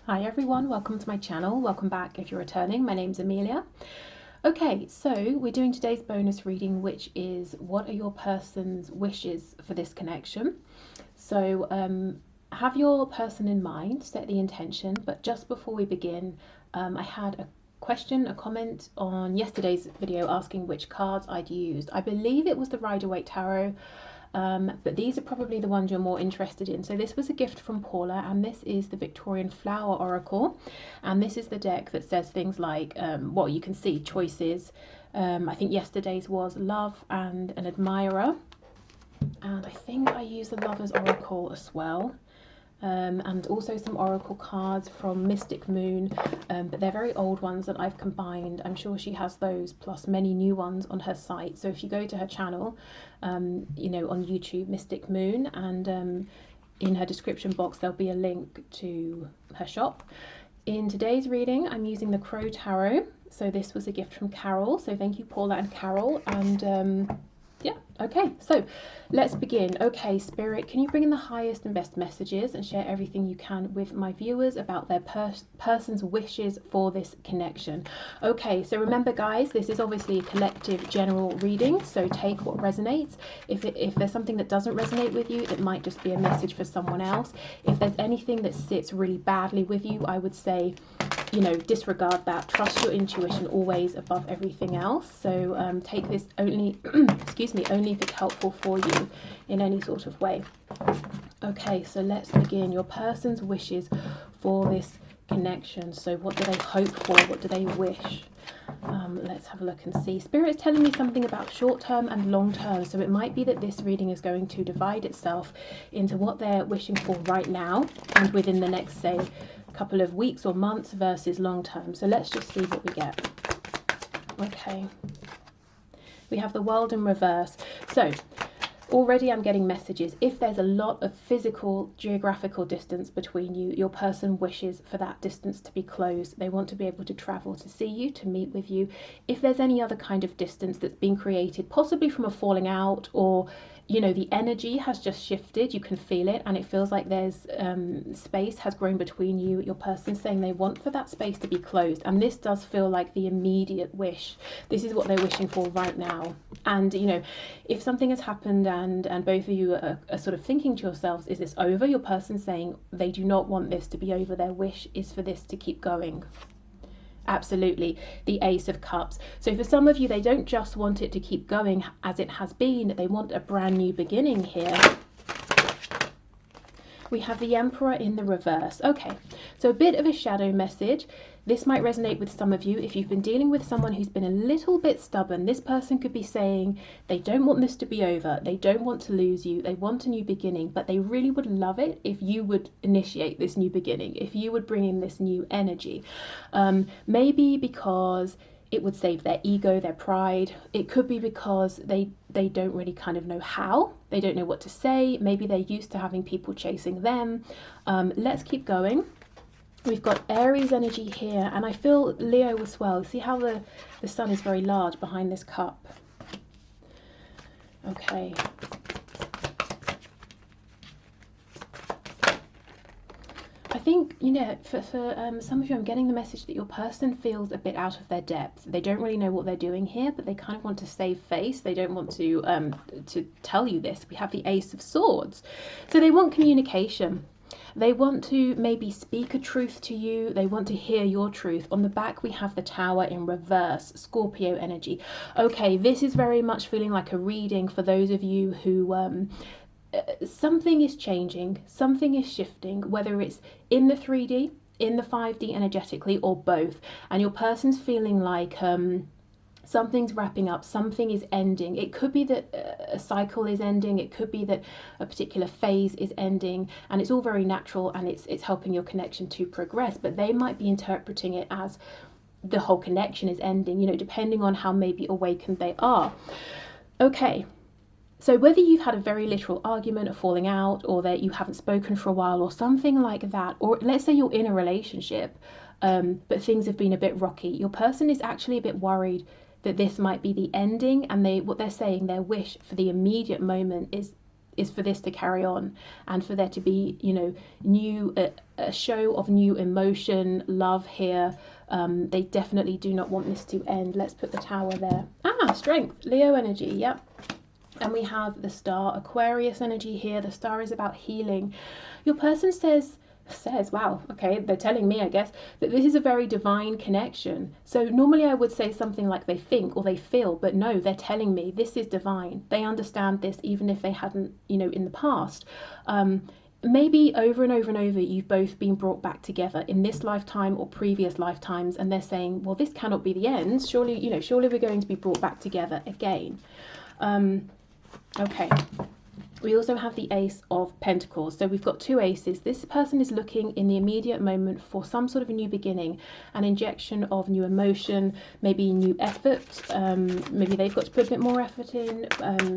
Hi everyone, welcome to my channel. Welcome back if you're returning. My name's Amelia. Okay, so we're doing today's bonus reading, which is what are your person's wishes for this connection? So have your person in mind, set the intention, but just before we begin, I had a comment on yesterday's video asking which cards I'd used. I believe it was the Rider-Waite Tarot. But these are probably the ones you're more interested in. So this was a gift from Paula, and this is the Victorian Flower Oracle, and this is the deck that says things like, well, you can see choices. I think yesterday's was love and an admirer, and I think I used the Lover's Oracle as well. And also some oracle cards from Mystic Moon, but they're very old ones that I've combined. I'm sure she has those plus many new ones on her site. So if you go to her channel, on YouTube, Mystic Moon, and in her description box there'll be a link to her shop. In today's reading, I'm using the Crow Tarot. So this was a gift from Carol. So thank you, Paula and Carol. And yeah, okay, so let's begin. Okay, Spirit, can you bring in the highest and best messages and share everything you can with my viewers about their person's wishes for this connection? Okay, so remember guys, this is obviously a collective general reading, so take what resonates. If there's something that doesn't resonate with you, it might just be a message for someone else. If there's anything that sits really badly with you, I would say, disregard that. Trust your intuition always above everything else. So take this only excuse me, only if it's helpful for you in any sort of way. Okay, so let's begin. Your person's wishes for this connection. So what do they hope for? What do they wish? Let's have a look and see. Spirit is telling me something about short term and long term, so it might be that this reading is going to divide itself into what they're wishing for right now and within the next, say, couple of weeks or months versus long term. So let's just see what we get. Okay, we have the World in reverse. So already I'm getting messages. If there's a lot of physical, geographical distance between you, your person wishes for that distance to be closed. They want to be able to travel to see you, to meet with you. If there's any other kind of distance that's been created, possibly from a falling out, or the energy has just shifted, you can feel it, and it feels like there's space has grown between you, your person saying they want for that space to be closed. And this does feel like the immediate wish. This is what they're wishing for right now. And if something has happened and both of you are sort of thinking to yourselves, is this over? Your person saying they do not want this to be over. Their wish is for this to keep going. Absolutely, the Ace of Cups. So for some of you, they don't just want it to keep going as it has been. They want a brand new beginning here. We have the Emperor in the reverse. Okay, so a bit of a shadow message. This might resonate with some of you. If you've been dealing with someone who's been a little bit stubborn, this person could be saying they don't want this to be over. They don't want to lose you. They want a new beginning, but they really would love it if you would initiate this new beginning, if you would bring in this new energy. Maybe because it would save their ego, their pride. It could be because they don't really kind of know how. They don't know what to say. Maybe they're used to having people chasing them. Let's keep going. We've got Aries energy here, and I feel Leo as well. See how the sun is very large behind this cup. Okay. I think, for some of you, I'm getting the message that your person feels a bit out of their depth. They don't really know what they're doing here, but they kind of want to save face. They don't want to tell you this. We have the Ace of Swords. So they want communication. They want to maybe speak a truth to you. They want to hear your truth. On the back, we have the Tower in reverse, Scorpio energy. Okay, this is very much feeling like a reading for those of you who something is changing, something is shifting, whether it's in the 3D, in the 5D energetically, or both. And your person's feeling like something's wrapping up, something is ending. It could be that a cycle is ending, it could be that a particular phase is ending, and it's all very natural, and it's helping your connection to progress. But they might be interpreting it as the whole connection is ending, depending on how maybe awakened they are. Okay, so whether you've had a very literal argument, a falling out, or that you haven't spoken for a while, or something like that, or let's say you're in a relationship, but things have been a bit rocky, your person is actually a bit worried that this might be the ending, and what they're saying, their wish for the immediate moment is is for this to carry on, and for there to be, you know, a show of new emotion, love here. They definitely do not want this to end. Let's put the Tower there. Strength, Leo energy, yep. And we have the Star, Aquarius energy here. The Star is about healing. Your person says, wow, okay, they're telling me, I guess, that this is a very divine connection. So normally I would say something like they think or they feel, but no, they're telling me this is divine. They understand this even if they hadn't, you know, in the past. Maybe over and over and over you've both been brought back together in this lifetime or previous lifetimes, and they're saying, well, this cannot be the end. Surely, you know, surely we're going to be brought back together again. Okay. We also have the Ace of Pentacles. So we've got two aces. This person is looking in the immediate moment for some sort of a new beginning, an injection of new emotion, maybe new effort. Maybe they've got to put a bit more effort in,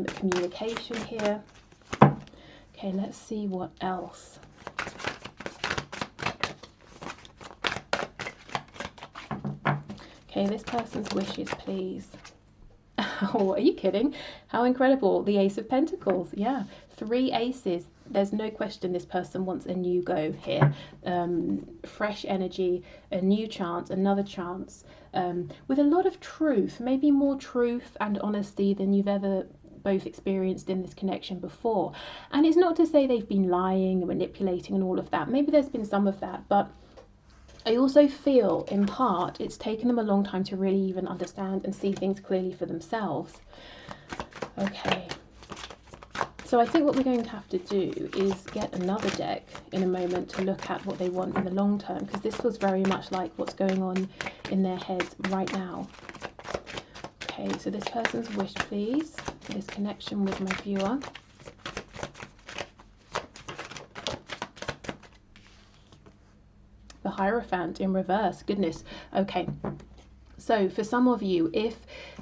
communication here. Okay, let's see what else. Okay, this person's wishes, please. Oh, are you kidding? How incredible. The Ace of Pentacles. Yeah, 3 aces. There's no question this person wants a new go here. Fresh energy, a new chance, another chance, with a lot of truth, maybe more truth and honesty than you've ever both experienced in this connection before. And it's not to say they've been lying and manipulating and all of that. Maybe there's been some of that, but I also feel in part it's taken them a long time to really even understand and see things clearly for themselves. Okay, so I think what we're going to have to do is get another deck in a moment to look at what they want in the long term, because this feels very much like what's going on in their heads right now. Okay, so this person's wish, please, for this connection with my viewer. The Hierophant in reverse, goodness. Okay, so for some of you, if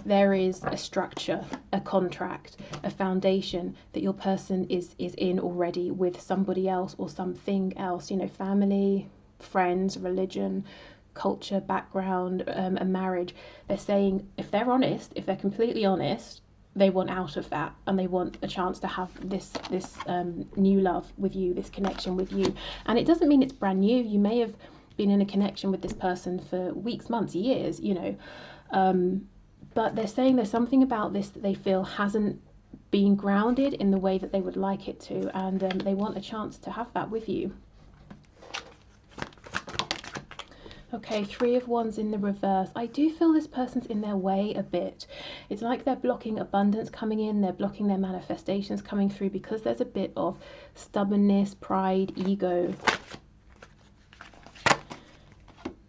there is a structure, a contract, a foundation that your person is in already with somebody else or something else, you know, family, friends, religion, culture, background, a marriage, they're saying if they're honest, if they're completely honest, they want out of that, and they want a chance to have this new love with you, this connection with you. And it doesn't mean it's brand new. You may have been in a connection with this person for weeks, months, years, you know, but they're saying there's something about this that they feel hasn't been grounded in the way that they would like it to, and they want a chance to have that with you. Okay, 3 of Wands in the reverse. I do feel this person's in their way a bit. It's like they're blocking abundance coming in. They're blocking their manifestations coming through because there's a bit of stubbornness, pride, ego.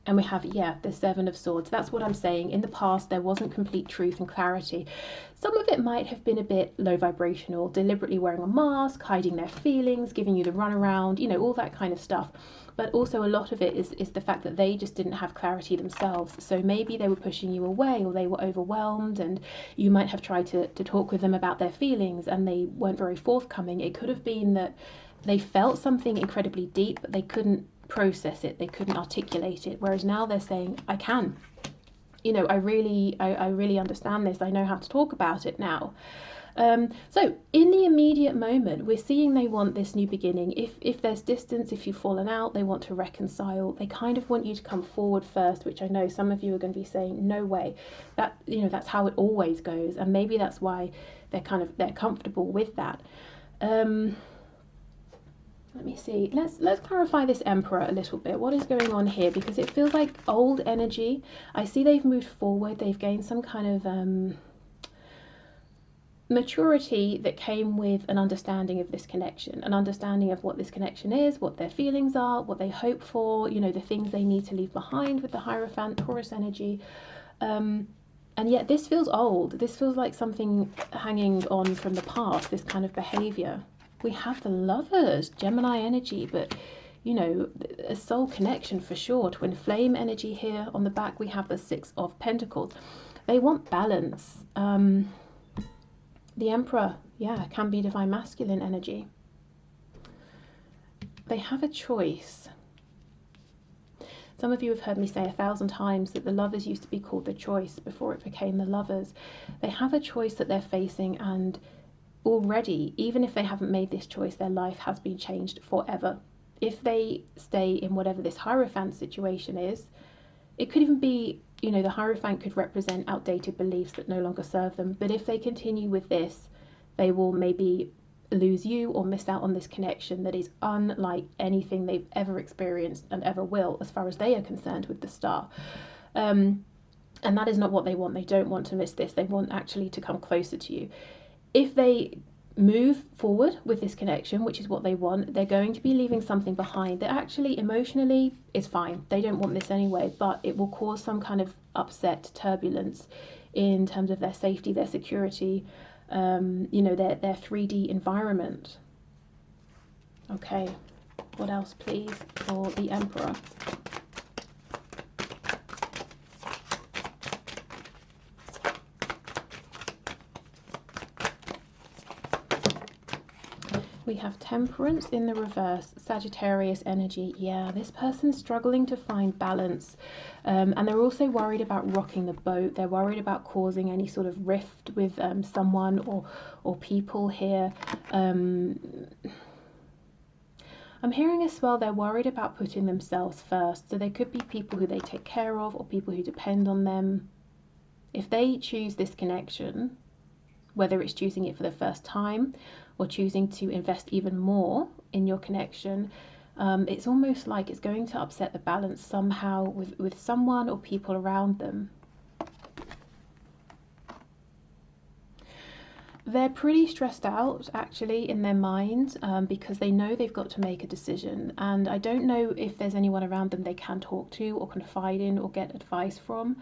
And we have, yeah, the 7 of Swords. That's what I'm saying. In the past, there wasn't complete truth and clarity. Some of it might have been a bit low vibrational, deliberately wearing a mask, hiding their feelings, giving you the runaround, you know, all that kind of stuff. But also a lot of it is the fact that they just didn't have clarity themselves. So maybe they were pushing you away, or they were overwhelmed, and you might have tried to talk with them about their feelings and they weren't very forthcoming. It could have been that they felt something incredibly deep, but they couldn't process it, they couldn't articulate it, whereas now they're saying, I can, you know, I really understand this, I know how to talk about it now. So in the immediate moment, we're seeing they want this new beginning. If there's distance, if you've fallen out, they want to reconcile. They kind of want you to come forward first, which I know some of you are going to be saying, no way, that, you know, that's how it always goes. And maybe that's why they're comfortable with that. Let me see. Let's clarify this Emperor a little bit. What is going on here? Because it feels like old energy. I see they've moved forward. They've gained some kind of maturity that came with an understanding of this connection, an understanding of what this connection is, what their feelings are, what they hope for, you know, the things they need to leave behind with the Hierophant, Taurus energy. And yet this feels old. This feels like something hanging on from the past, this kind of behavior. We have the Lovers, Gemini energy, but, you know, a soul connection for sure. Twin flame energy here. On the back, we have the 6 of Pentacles. They want balance. The Emperor, yeah, can be divine masculine energy. They have a choice. Some of you have heard me say 1,000 times that the Lovers used to be called the Choice before it became the Lovers. They have a choice that they're facing, and already, even if they haven't made this choice, their life has been changed forever. If they stay in whatever this Hierophant situation is, it could even be, you know, the Hierophant could represent outdated beliefs that no longer serve them. But if they continue with this, they will maybe lose you or miss out on this connection that is unlike anything they've ever experienced and ever will, as far as they are concerned, with the star. And that is not what they want. They don't want to miss this. They want actually to come closer to you. If they move forward with this connection, which is what they want, they're going to be leaving something behind that actually emotionally is fine. They don't want this anyway, but it will cause some kind of upset, turbulence in terms of their safety, their security, you know, their 3D environment. Okay, what else please for the Emperor? We have Temperance in the reverse, Sagittarius energy. Yeah, this person's struggling to find balance, and they're also worried about rocking the boat. They're worried about causing any sort of rift with someone or people here. I'm hearing as well they're worried about putting themselves first. So they could be people who they take care of or people who depend on them. If they choose this connection, whether it's choosing it for the first time or choosing to invest even more in your connection, it's almost like it's going to upset the balance somehow with someone or people around them. They're pretty stressed out actually in their minds, because they know they've got to make a decision, and I don't know if there's anyone around them they can talk to or confide in or get advice from.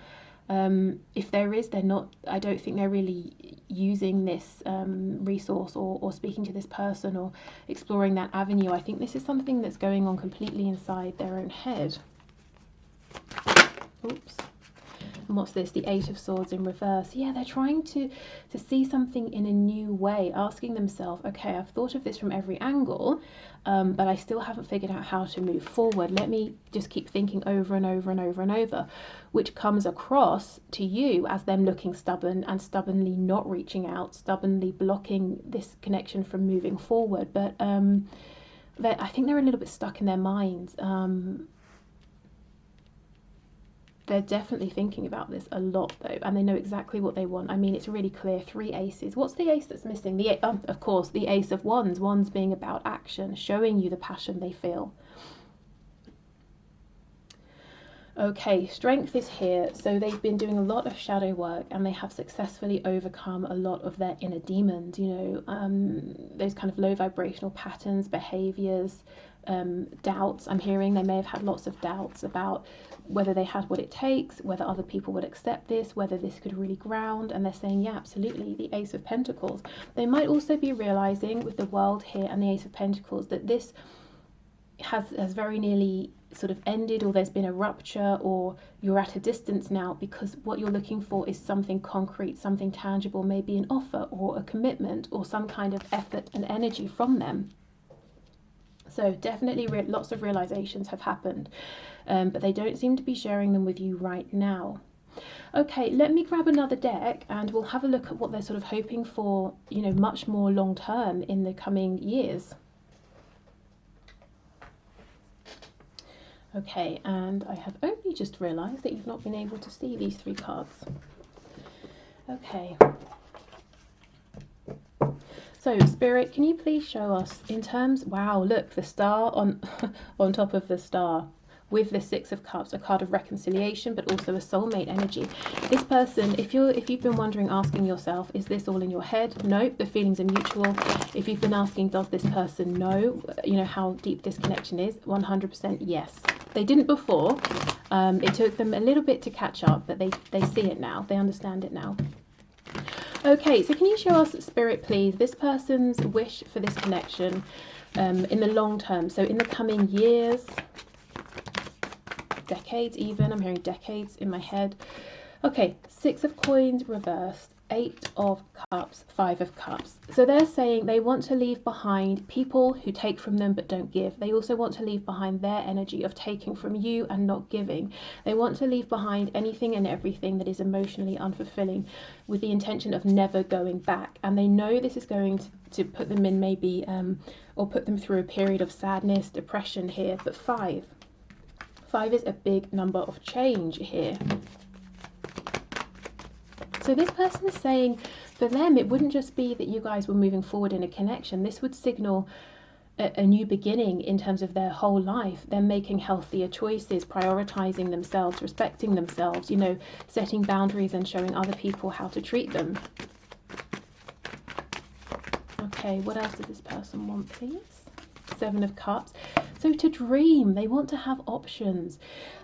If there is, they're not, I don't think they're really using this resource or speaking to this person or exploring that avenue. I think this is something that's going on completely inside their own head. Oops. And what's this? The Eight of Swords in reverse. Yeah, they're trying to see something in a new way, asking themselves, okay, I've thought of this from every angle, but I still haven't figured out how to move forward. Let me just keep thinking over and over and over and over, which comes across to you as them looking stubborn and stubbornly not reaching out, stubbornly blocking this connection from moving forward. But I think they're a little bit stuck in their minds. They're definitely thinking about this a lot though, and they know exactly what they want. I mean, it's really clear. 3 aces. What's the ace that's missing? The of course, the Ace of Wands. Wands being about action, showing you the passion they feel. Okay, Strength is here. So they've been doing a lot of shadow work and they have successfully overcome a lot of their inner demons, you know, those kind of low vibrational patterns, behaviors, doubts. I'm hearing they may have had lots of doubts about whether they had what it takes, whether other people would accept this, whether this could really ground, and they're saying, yeah, absolutely, the Ace of Pentacles. They might also be realizing with the World here and the Ace of Pentacles that this has very nearly sort of ended, or there's been a rupture, or you're at a distance now, because what you're looking for is something concrete, something tangible, maybe an offer or a commitment or some kind of effort and energy from them. So definitely lots of realizations have happened, but they don't seem to be sharing them with you right now. Okay, let me grab another deck and we'll have a look at what they're sort of hoping for, you know, much more long term in the coming years. Okay, and I have only just realized that you've not been able to see these 3 cards. Okay. So, Spirit, can you please show us in terms, wow, look, the star on on top of the star with the 6 of Cups, a card of reconciliation, but also a soulmate energy. This person, if you've been wondering, asking yourself, is this all in your head? Nope, the feelings are mutual. If you've been asking, does this person know, you know, how deep this connection is? 100% yes. They didn't before. It took them a little bit to catch up, but they see it now. They understand it now. Okay, so can you show us, Spirit, please, this person's wish for this connection in the long term? So in the coming years, decades even. I'm hearing decades in my head. Okay, 6 of Coins reversed. Eight of Cups, Five of Cups. So they're saying they want to leave behind people who take from them but don't give. They also want to leave behind their energy of taking from you and not giving. They want to leave behind anything and everything that is emotionally unfulfilling with the intention of never going back. And they know this is going to put them in maybe, or put them through a period of sadness, depression here. But five is a big number of change here. So this person is saying for them, it wouldn't just be that you guys were moving forward in a connection. This would signal a new beginning in terms of their whole life. They're making healthier choices, prioritizing themselves, respecting themselves, you know, setting boundaries and showing other people how to treat them. Okay, what else does this person want, please? Seven of Cups. So to dream, they want to have options.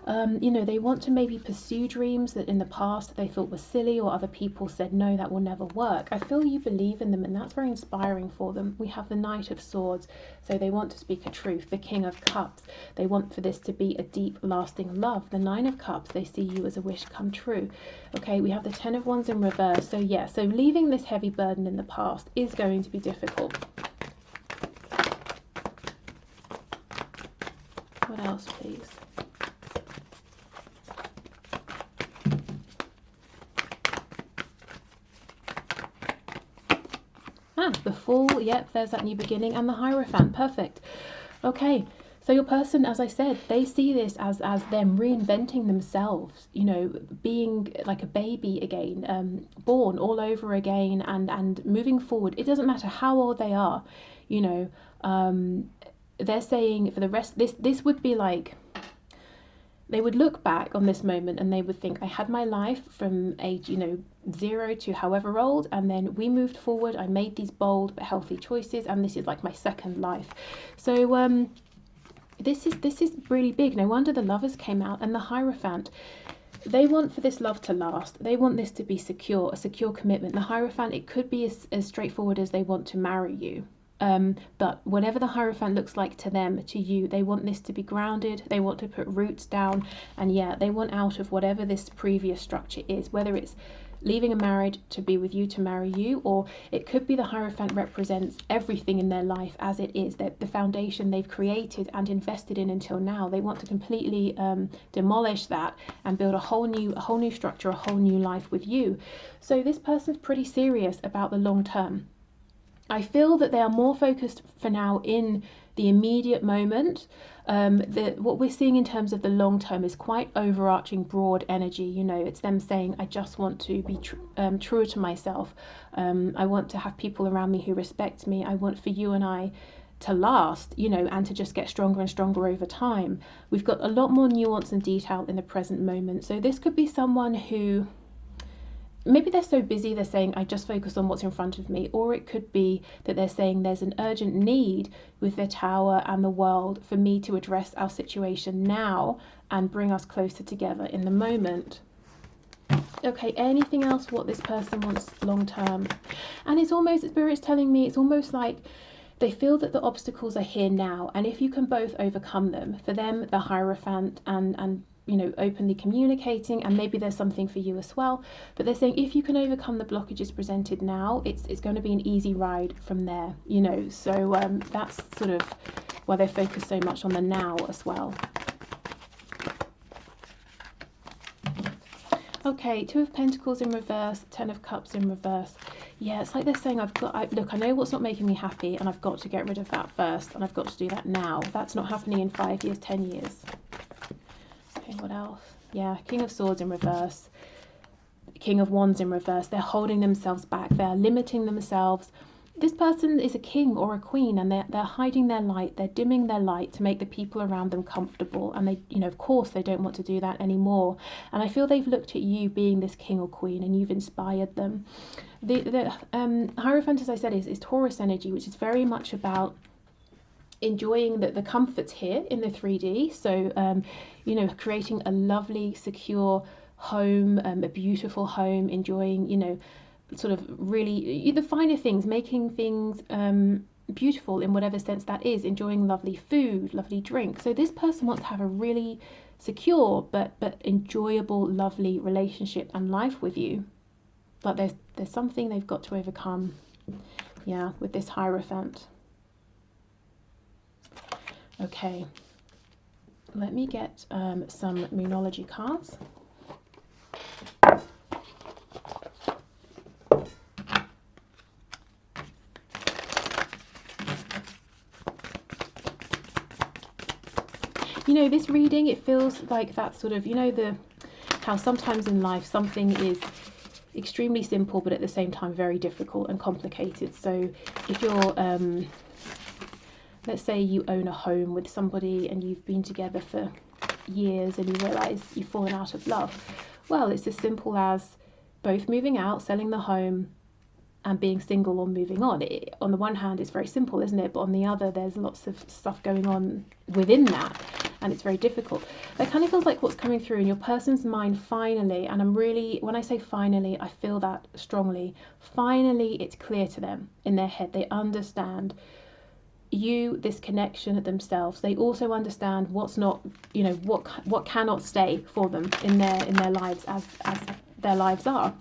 You know, they want to maybe pursue dreams that in the past they thought were silly, or other people said, no, that will never work. I feel you believe in them, and that's very inspiring for them. We have the Knight of Swords, so they want to speak a truth. The King of Cups, they want for this to be a deep, lasting love. The Nine of Cups, they see you as a wish come true. Okay, we have the Ten of Wands in reverse. So yeah, so leaving this heavy burden in the past is going to be difficult. What else, please? The Fool. Yep, there's that new beginning. And the Hierophant. Perfect. Okay, so your person, as I said, they see this as them reinventing themselves, you know, being like a baby again, born all over again, and moving forward. It doesn't matter how old they are, you know. They're saying for the rest, this would be like, they would look back on this moment and they would think, I had my life from age, you know, 0 to however old, and then we moved forward. I made these bold but healthy choices, and this is like my second life. So this is really big. No wonder the Lovers came out, and the Hierophant. They want for this love to last. They want this to be secure, a secure commitment. The Hierophant, it could be as straightforward as they want to marry you. But whatever the Hierophant looks like to them, to you, they want this to be grounded. They want to put roots down, and yeah, they want out of whatever this previous structure is, whether it's leaving a marriage to be with you, to marry you, or it could be the Hierophant represents everything in their life as it is, that the foundation they've created and invested in until now. They want to completely demolish that and build a whole new structure, a whole new life with you. So this person's pretty serious about the long term. I feel that they are more focused for now in the immediate moment. What we're seeing in terms of the long term is quite overarching, broad energy. You know, it's them saying, I just want to be truer to myself. I want to have people around me who respect me. I want for you and I to last, you know, and to just get stronger and stronger over time. We've got a lot more nuance and detail in the present moment. So this could be someone who, maybe they're so busy they're saying, I just focus on what's in front of me, or it could be that they're saying there's an urgent need with their Tower and the World for me to address our situation now and bring us closer together in the moment. Okay, anything else what this person wants long term? And it's almost, Spirit's telling me, it's almost like they feel that the obstacles are here now, and if you can both overcome them, for them the Hierophant and you know, openly communicating, and maybe there's something for you as well, but they're saying if you can overcome the blockages presented now, it's going to be an easy ride from there, you know. So that's sort of why they focus so much on the now as well. Okay, Two of Pentacles in reverse, Ten of Cups in reverse. Yeah, it's like they're saying, look, I know what's not making me happy, and I've got to get rid of that first, and I've got to do that now. That's not happening in 5 years, 10 years. Okay, what else? Yeah, King of Swords in reverse, King of Wands in reverse. They're holding themselves back. They're limiting themselves. This person is a king or a queen, and they're hiding their light. They're dimming their light to make the people around them comfortable. And they, you know, of course, they don't want to do that anymore. And I feel they've looked at you being this king or queen, and you've inspired them. The Hierophant, as I said, is Taurus energy, which is very much about enjoying the comforts here in the 3D. So, you know, creating a lovely, secure home, a beautiful home, enjoying, you know, sort of really the finer things, making things beautiful in whatever sense that is, enjoying lovely food, lovely drink. So this person wants to have a really secure but enjoyable, lovely relationship and life with you. but there's something they've got to overcome, yeah, with this Hierophant. Okay, let me get some Moonology cards. You know, this reading, it feels like that sort of, you know, how sometimes in life something is extremely simple, but at the same time very difficult and complicated. So if you're, let's say you own a home with somebody and you've been together for years and you realise you've fallen out of love. Well, it's as simple as both moving out, selling the home, and being single or moving on. On the one hand, it's very simple, isn't it? But on the other, there's lots of stuff going on within that, and it's very difficult. That kind of feels like what's coming through in your person's mind finally, and when I say finally, I feel that strongly. Finally, it's clear to them in their head. They understand this connection themselves. They also understand what's not, you know, what cannot stay for them in their lives as their lives are.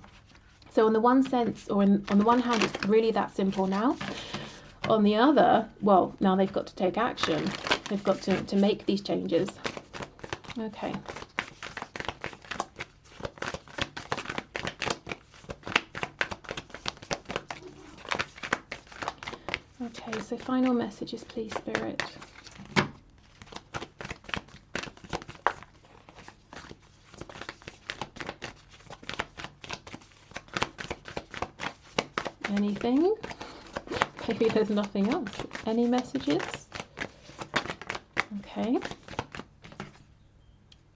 So on the one sense, or on the one hand, it's really that simple now. On the other, well, now they've got to take action. They've got to make these changes. Okay. Okay, so final messages, please, Spirit. Anything? Maybe there's nothing else. Any messages? Okay.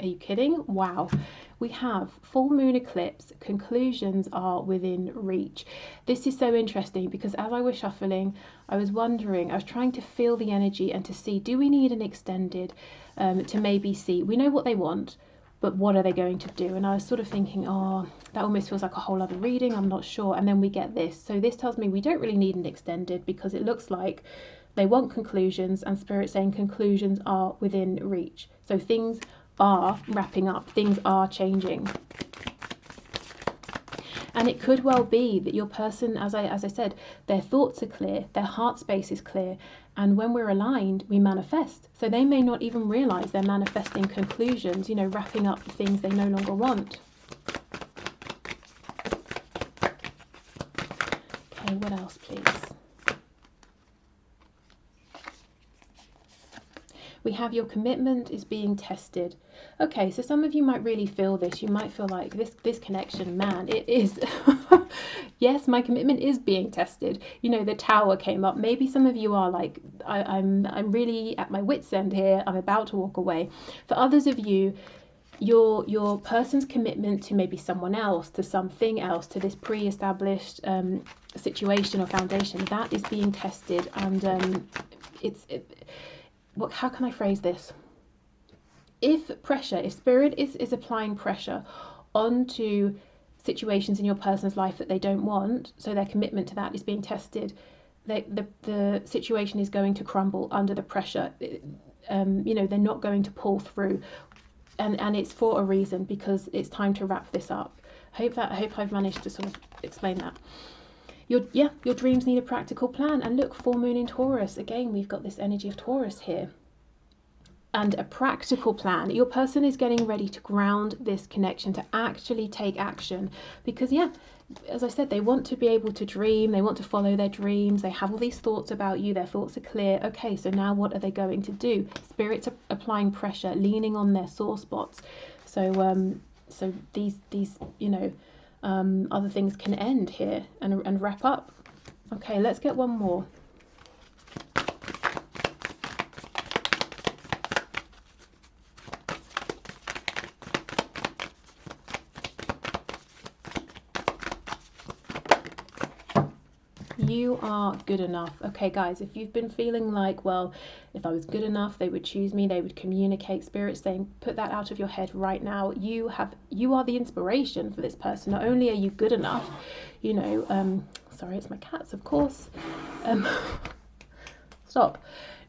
Are you kidding? Wow. We have full moon eclipse. Conclusions are within reach. This is so interesting because as I was shuffling, I was trying to feel the energy and to see, do we need an extended to maybe see, we know what they want, but what are they going to do? And I was sort of thinking, oh, that almost feels like a whole other reading, I'm not sure. And then we get this. So this tells me we don't really need an extended because it looks like they want conclusions, and Spirit saying conclusions are within reach. So things are wrapping up, things are changing. And it could well be that your person, as I said, their thoughts are clear, their heart space is clear, and when we're aligned, we manifest. So they may not even realise they're manifesting conclusions, you know, wrapping up the things they no longer want. Okay, what else, please? We have your commitment is being tested. Okay, so some of you might really feel this. You might feel like this connection, man, it is. Yes, my commitment is being tested. You know, the Tower came up. Maybe some of you are like, I'm really at my wit's end here. I'm about to walk away. For others of you, your person's commitment to maybe someone else, to something else, to this pre-established situation or foundation, that is being tested, and how can I phrase this? If Spirit is applying pressure onto situations in your person's life that they don't want, so their commitment to that is being tested, the situation is going to crumble under the pressure. You know, they're not going to pull through, and it's for a reason, because it's time to wrap this up. I hope I've managed to sort of explain that. Your dreams need a practical plan. And look, full moon in Taurus. Again, we've got this energy of Taurus here. And a practical plan. Your person is getting ready to ground this connection, to actually take action. Because, yeah, as I said, they want to be able to dream. They want to follow their dreams. They have all these thoughts about you. Their thoughts are clear. Okay, so now what are they going to do? Spirit's applying pressure, leaning on their sore spots. So, so these you know, other things can end here and wrap up. Okay, let's get one more. You are good enough. Okay, guys, if you've been feeling like, well, if I was good enough, they would choose me, they would communicate, Spirit saying, put that out of your head right now. You are the inspiration for this person. Not only are you good enough, you know, sorry, it's my cats, of course. Stop.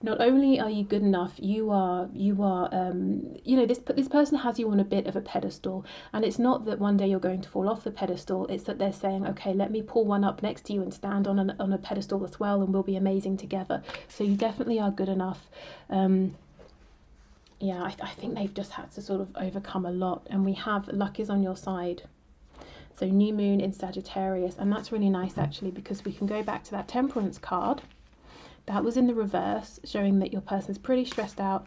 not only are you good enough, you know, this person has you on a bit of a pedestal, and it's not that one day you're going to fall off the pedestal. It's that they're saying, okay, let me pull one up next to you and stand on a pedestal as well, and we'll be amazing together. So you definitely are good enough. Yeah, I think they've just had to sort of overcome a lot, and we have luck is on your side. So new moon in Sagittarius, and that's really nice actually, because we can go back to that Temperance card. That was in the reverse, showing that your person's pretty stressed out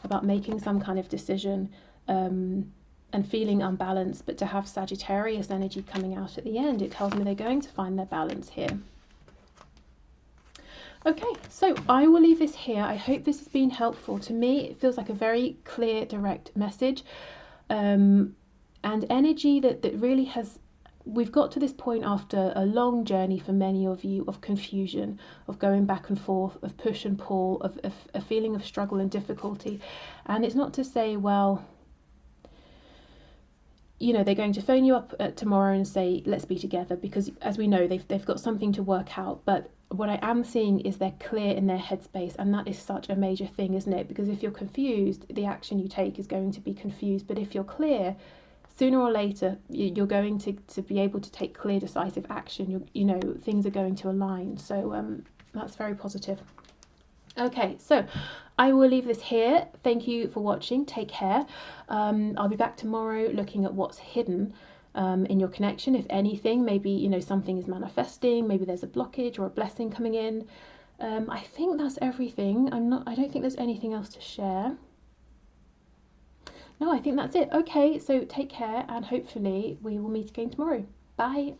about making some kind of decision, and feeling unbalanced. But to have Sagittarius energy coming out at the end, it tells me they're going to find their balance here. Okay, so I will leave this here. I hope this has been helpful. To me, it feels like a very clear, direct message, and energy that really has... We've got to this point after a long journey for many of you of confusion, of going back and forth, of push and pull, of a feeling of struggle and difficulty. And it's not to say, well, you know, they're going to phone you up tomorrow and say, let's be together, because as we know, they've got something to work out. But what I am seeing is they're clear in their headspace, and that is such a major thing, isn't it? Because if you're confused, the action you take is going to be confused. But if you're clear, sooner or later, you're going to be able to take clear, decisive action. You know, things are going to align. So that's very positive. Okay, so I will leave this here. Thank you for watching. Take care. I'll be back tomorrow looking at what's hidden in your connection. If anything, maybe, you know, something is manifesting, maybe there's a blockage or a blessing coming in. I think that's everything. I don't think there's anything else to share. No, I think that's it. Okay, so take care, and hopefully we will meet again tomorrow. Bye.